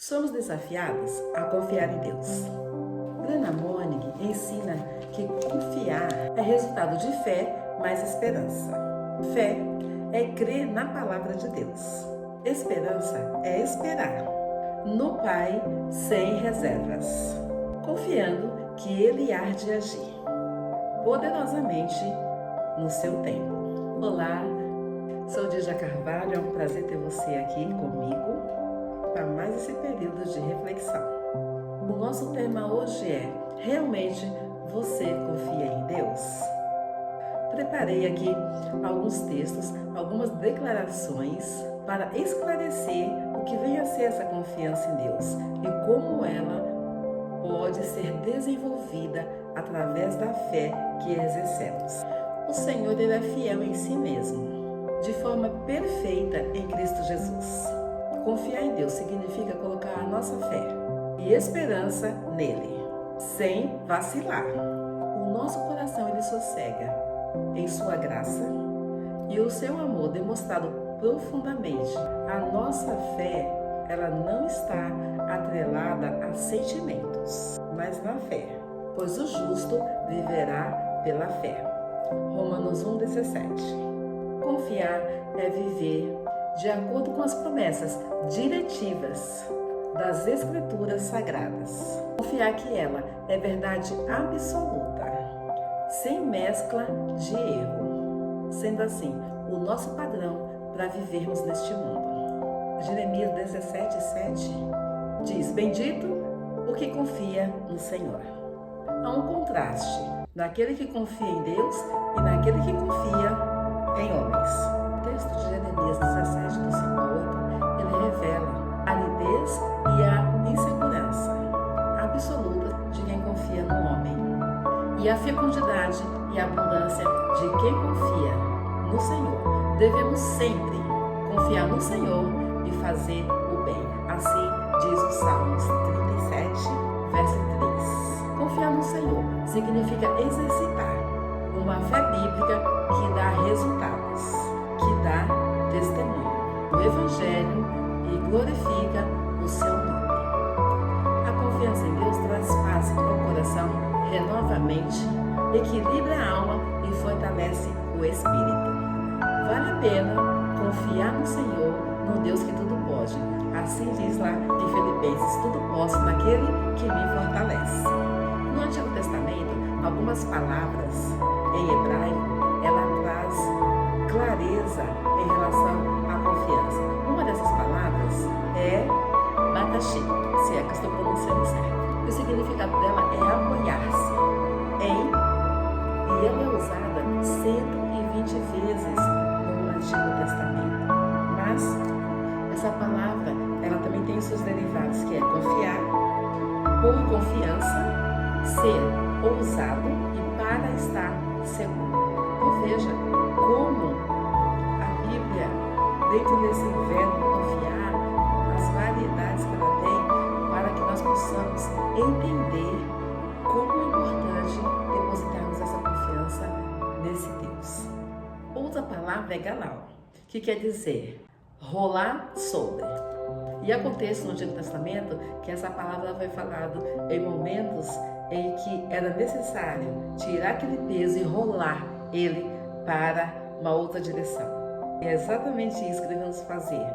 Somos desafiados a confiar em Deus. Brennan Manning ensina que confiar é resultado de fé mais esperança. Fé é crer na palavra de Deus. Esperança é esperar no Pai sem reservas, confiando que Ele há de agir poderosamente no seu tempo. Olá, sou Dígia Carvalho, é um prazer ter você aqui comigo para mais esse período de reflexão. O nosso tema hoje é: realmente você confia em Deus? Preparei aqui alguns textos, algumas declarações para esclarecer o que vem a ser essa confiança em Deus e como ela pode ser desenvolvida através da fé que exercemos. O Senhor ele é fiel em si mesmo, de forma perfeita em Cristo Jesus. Confiar em Deus significa colocar a nossa fé e esperança nele, sem vacilar. O nosso coração ele sossega em sua graça e o seu amor demonstrado profundamente. A nossa fé, ela não está atrelada a sentimentos, mas na fé, pois o justo viverá pela fé. Romanos 1,17. Confiar é viver de acordo com as promessas diretivas das Escrituras Sagradas. Confiar que ela é verdade absoluta, sem mescla de erro, sendo assim o nosso padrão para vivermos neste mundo. Jeremias 17:7 diz: bendito o que confia no Senhor. Há um contraste naquele que confia em Deus e naquele que confia em homens. O texto de Jeremias 17, do 5 ao 8, ele revela a aridez e a insegurança absoluta de quem confia no homem e a fecundidade e a abundância de quem confia no Senhor. Devemos sempre confiar no Senhor e fazer o bem. Assim diz o Salmos 37, verso 3. Confiar no Senhor significa exercitar uma fé bíblica que dá resultados, que dá testemunho do Evangelho e glorifica o seu nome. A confiança em Deus traz paz ao coração, renova a mente, equilibra a alma e fortalece o espírito. Vale a pena confiar no Senhor, no Deus que tudo pode. Assim diz lá em Filipenses: tudo posso naquele que me fortalece. No Antigo Testamento, algumas palavras em hebraico, ela traz clareza em relação à confiança. Uma dessas palavras é batashi, se é que estou pronunciando certo. O significado dela é apoiar-se em, e ela é usada 120 vezes no Antigo Testamento. Mas essa palavra, ela também tem seus derivados, que é confiar, por confiança, ser ousado e para estar seguro. Então veja como a Bíblia, dentro desse verbo confiar, as variedades que ela tem para que nós possamos entender como é importante depositarmos essa confiança nesse Deus. Outra palavra é galau, que quer dizer rolar sobre. E acontece no Antigo Testamento que essa palavra foi falada em momentos em que era necessário tirar aquele peso e rolar ele para uma outra direção. E é exatamente isso que devemos fazer.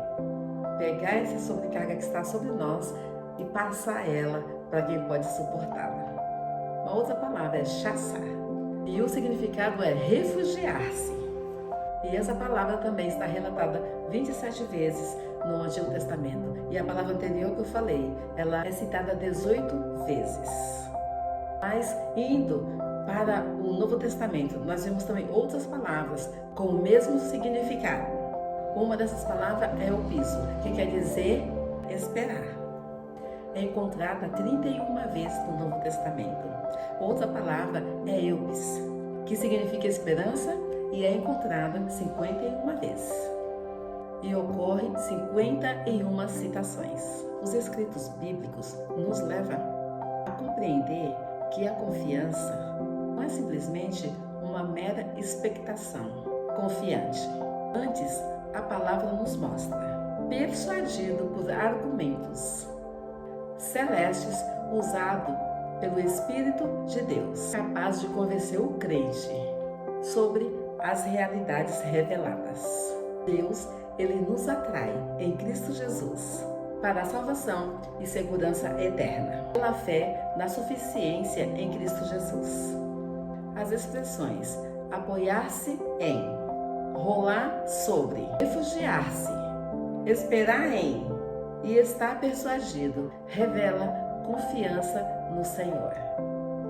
Pegar essa sobrecarga que está sobre nós e passar ela para quem pode suportá-la. Uma outra palavra é chassar. E o significado é refugiar-se. E essa palavra também está relatada 27 vezes no Antigo Testamento. E a palavra anterior que eu falei, ela é citada 18 vezes. Mas indo para o Novo Testamento, nós vemos também outras palavras com o mesmo significado. Uma dessas palavras é o piso, que quer dizer esperar. É encontrada 31 vezes no Novo Testamento. Outra palavra é eupis, que significa esperança e é encontrada 51 vezes. E ocorre 51 citações. Os escritos bíblicos nos levam a compreender que a confiança não é simplesmente uma mera expectação confiante. Antes, a palavra nos mostra, persuadido por argumentos, celestes usado pelo Espírito de Deus, capaz de convencer o crente sobre as realidades reveladas. Deus, ele nos atrai em Cristo Jesus para a salvação e segurança eterna, pela fé na suficiência em Cristo Jesus. As expressões apoiar-se em, rolar sobre, refugiar-se, esperar em e estar persuadido revela confiança no Senhor,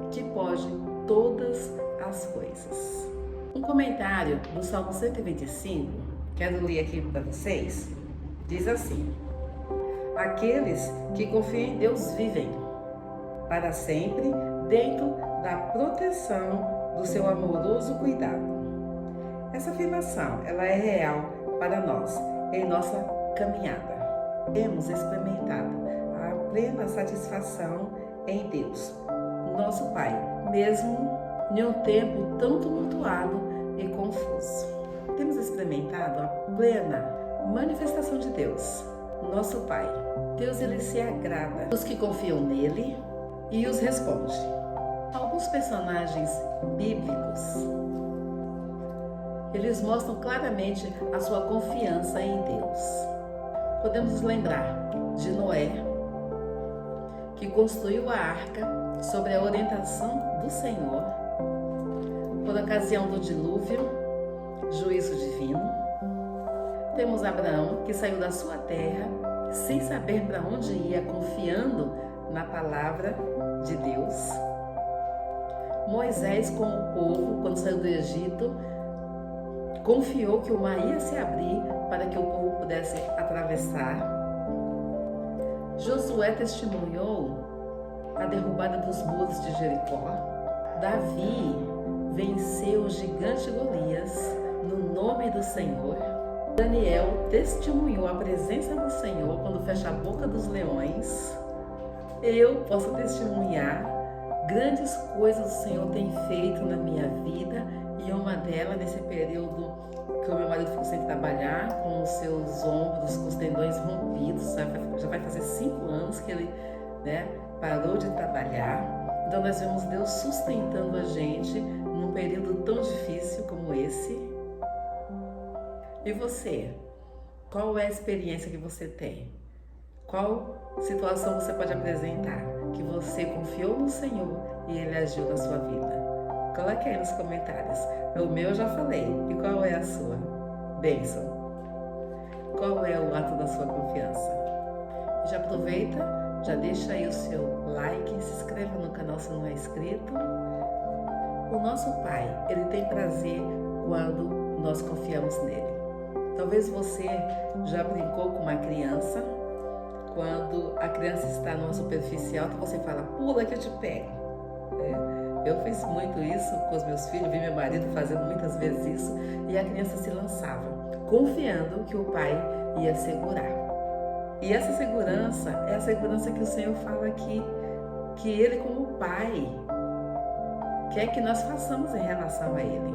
que pode todas as coisas. Um comentário do Salmo 125, quero ler aqui para vocês, diz assim: aqueles que confiam em Deus vivem para sempre dentro da proteção do seu amoroso cuidado. Essa afirmação, ela é real para nós em nossa caminhada. Temos experimentado a plena satisfação em Deus, nosso Pai, mesmo em um tempo tão tumultuado e confuso. Temos experimentado a plena manifestação de Deus, nosso Pai. Deus, ele se agrada dos que confiam nele e os responde. Alguns personagens bíblicos, eles mostram claramente a sua confiança em Deus. Podemos nos lembrar de Noé, que construiu a arca sob a orientação do Senhor, por ocasião do dilúvio, juízo divino. Temos Abraão, que saiu da sua terra sem saber para onde ia, confiando na palavra de Deus. Moisés, com o povo, quando saiu do Egito, confiou que o mar ia se abrir para que o povo pudesse atravessar. Josué testemunhou a derrubada dos muros de Jericó. Davi venceu o gigante Golias no nome do Senhor. Daniel testemunhou a presença do Senhor quando fecha a boca dos leões. Eu posso testemunhar grandes coisas o Senhor tem feito na minha vida, e uma delas, nesse período que o meu marido ficou sem trabalhar, com os seus ombros, com os tendões rompidos, já vai fazer 5 anos que ele parou de trabalhar. Então nós vemos Deus sustentando a gente num período tão difícil como esse. E você? Qual é a experiência que você tem? Qual situação você pode apresentar que você confiou no Senhor e Ele agiu na sua vida? Coloque aí nos comentários. O meu eu já falei. E qual é a sua? Bênção. Qual é o ato da sua confiança? Já aproveita, já deixa aí o seu like, se inscreva no canal se não é inscrito. O nosso Pai, Ele tem prazer quando nós confiamos nele. Talvez você já brincou com uma criança. Quando a criança está numa superfície alta, você fala, pula que eu te pego. Eu fiz muito isso com os meus filhos, vi meu marido fazendo muitas vezes isso, e a criança se lançava, confiando que o pai ia segurar. E essa segurança é a segurança que o Senhor fala aqui, que Ele, como Pai, quer que nós façamos em relação a Ele,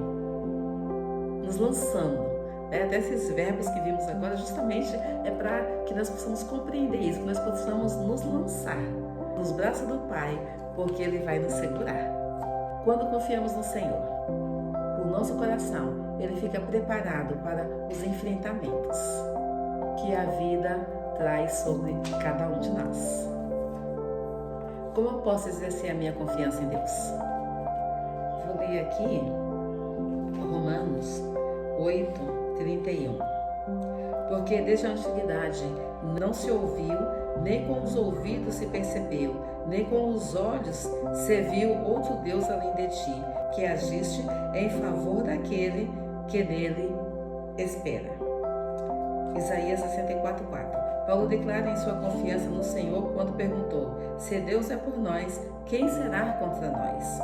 nos lançando. Até esses verbos que vimos agora, justamente é para que nós possamos compreender isso, que nós possamos nos lançar nos braços do Pai, porque Ele vai nos segurar. Quando confiamos no Senhor, o nosso coração, ele fica preparado para os enfrentamentos que a vida traz sobre cada um de nós. Como eu posso exercer a minha confiança em Deus? Vou ler aqui Romanos 8:31. Porque desde a antiguidade não se ouviu, nem com os ouvidos se percebeu, nem com os olhos se viu outro Deus além de ti, que agiste em favor daquele que nele espera. Isaías 64:4. Paulo declara em sua confiança no Senhor quando perguntou: se Deus é por nós, quem será contra nós?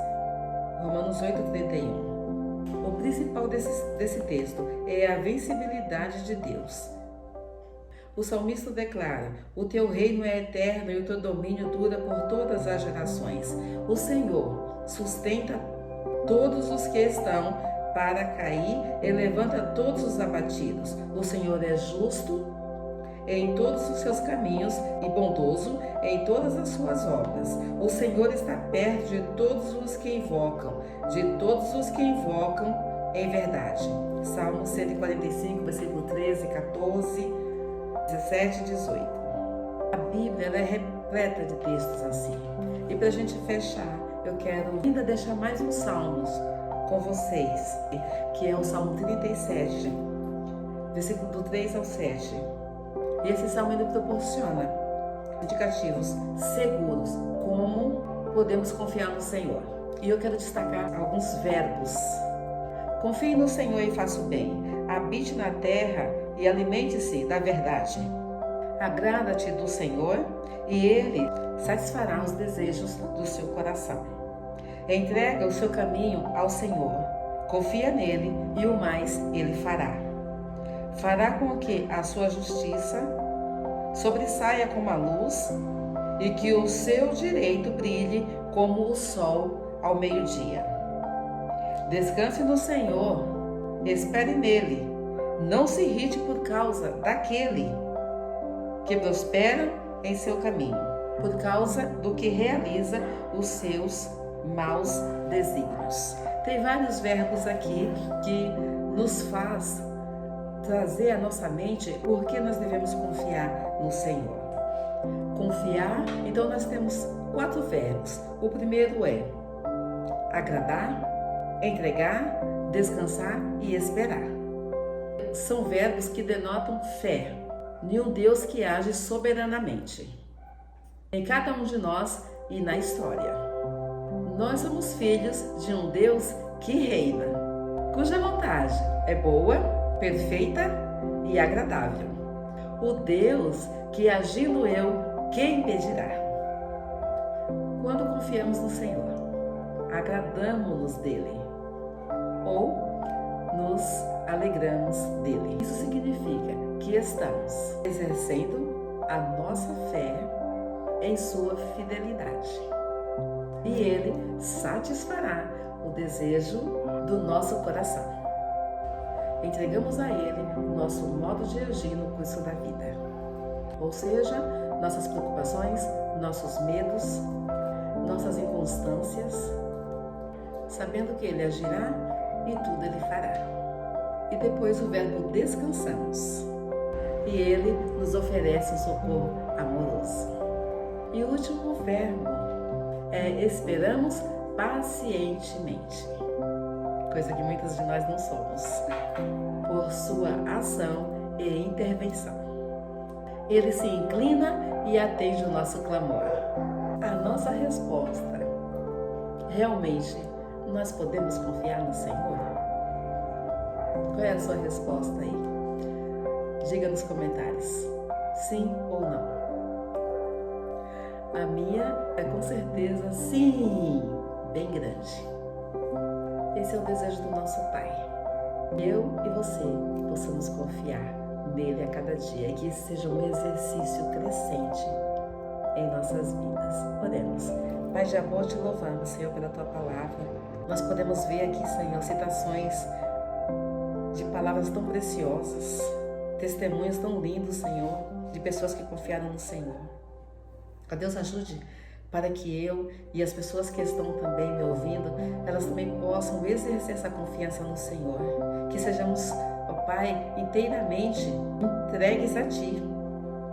Romanos 8:31. O principal desse texto é a vencibilidade de Deus. O salmista declara: o teu reino é eterno e o teu domínio dura por todas as gerações. O Senhor sustenta todos os que estão para cair e levanta todos os abatidos. O Senhor é justo em todos os seus caminhos e bondoso em todas as suas obras. O Senhor está perto de todos os que invocam, em verdade. Salmo 145, versículo 13, 14, 17 e 18. A Bíblia ela é repleta de textos assim. E para a gente fechar, eu quero ainda deixar mais uns salmos com vocês, que é o Salmo 37, versículo do 3 ao 7. E esse salmo ele proporciona indicativos seguros como podemos confiar no Senhor. E eu quero destacar alguns verbos. Confie no Senhor e faça o bem. Habite na terra e alimente-se da verdade. Agrada-te do Senhor e Ele satisfará os desejos do seu coração. Entrega o seu caminho ao Senhor. Confia nele e o mais Ele fará. Fará com que a sua justiça sobressaia como a luz e que o seu direito brilhe como o sol ao meio-dia. Descanse no Senhor, espere nele, não se irrite por causa daquele que prospera em seu caminho, por causa do que realiza os seus maus desígnios. Tem vários verbos aqui que nos faz trazer à nossa mente por que nós devemos confiar no Senhor. Confiar, então nós temos 4 verbos. O primeiro é agradar, entregar, descansar e esperar. São verbos que denotam fé em um Deus que age soberanamente em cada um de nós e na história. Nós somos filhos de um Deus que reina, cuja vontade é boa, perfeita e agradável. O Deus que agindo eu, quem impedirá? Quando confiamos no Senhor, agradamos-nos dele ou nos alegramos dele. Isso significa que estamos exercendo a nossa fé em sua fidelidade. E ele satisfará o desejo do nosso coração. Entregamos a ele o nosso modo de agir no curso da vida. Ou seja, nossas preocupações, nossos medos, nossas inconstâncias, sabendo que ele agirá e tudo ele fará. E depois o verbo descansamos. E ele nos oferece um socorro amoroso. E o último verbo é esperamos pacientemente, coisa que muitos de nós não somos, por sua ação e intervenção. Ele se inclina e atende o nosso clamor. A nossa resposta, realmente, nós podemos confiar no Senhor? Qual é a sua resposta aí? Diga nos comentários, sim ou não. A minha é com certeza sim, bem grande. Esse é o desejo do nosso Pai. Eu e você possamos confiar nele a cada dia e que isso seja um exercício crescente em nossas vidas. Oremos. Pai de amor, te louvamos, Senhor, pela tua palavra. Nós podemos ver aqui, Senhor, citações de palavras tão preciosas, testemunhos tão lindos, Senhor, de pessoas que confiaram no Senhor. Que Deus ajude para que eu e as pessoas que estão também me ouvindo, elas também possam exercer essa confiança no Senhor. Que sejamos, ó Pai, inteiramente entregues a Ti.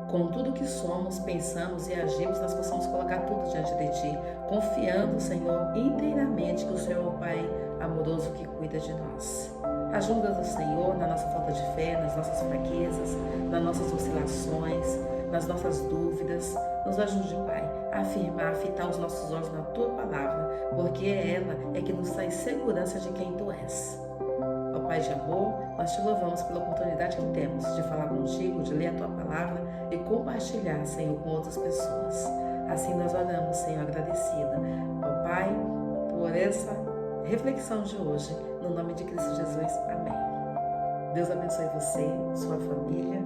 Com tudo que somos, pensamos e agimos, nós possamos colocar tudo diante de Ti, confiando, Senhor, inteiramente que o Senhor é o Pai amoroso que cuida de nós. Ajuda-nos, Senhor, na nossa falta de fé, nas nossas fraquezas, nas nossas oscilações, nas nossas dúvidas. Nos ajude, Pai, a afirmar, a fitar os nossos olhos na Tua palavra, porque ela é que nos traz segurança de quem Tu és. Ó Pai de amor, nós Te louvamos pela oportunidade que temos de falar contigo, de ler a Tua palavra e compartilhar, Senhor, com outras pessoas. Assim nós oramos, Senhor, agradecida. Ó Pai, por essa reflexão de hoje, no nome de Cristo Jesus. Amém. Deus abençoe você, sua família.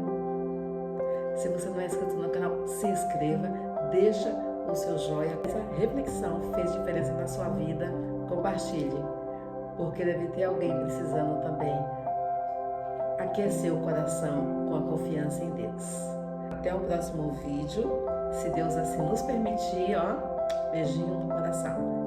Se você não é inscrito no canal, se inscreva, deixa o seu joinha. Essa reflexão fez diferença na sua vida, compartilhe, porque deve ter alguém precisando também aquecer o coração com a confiança em Deus. Até o próximo vídeo, se Deus assim nos permitir, ó. Beijinho no coração.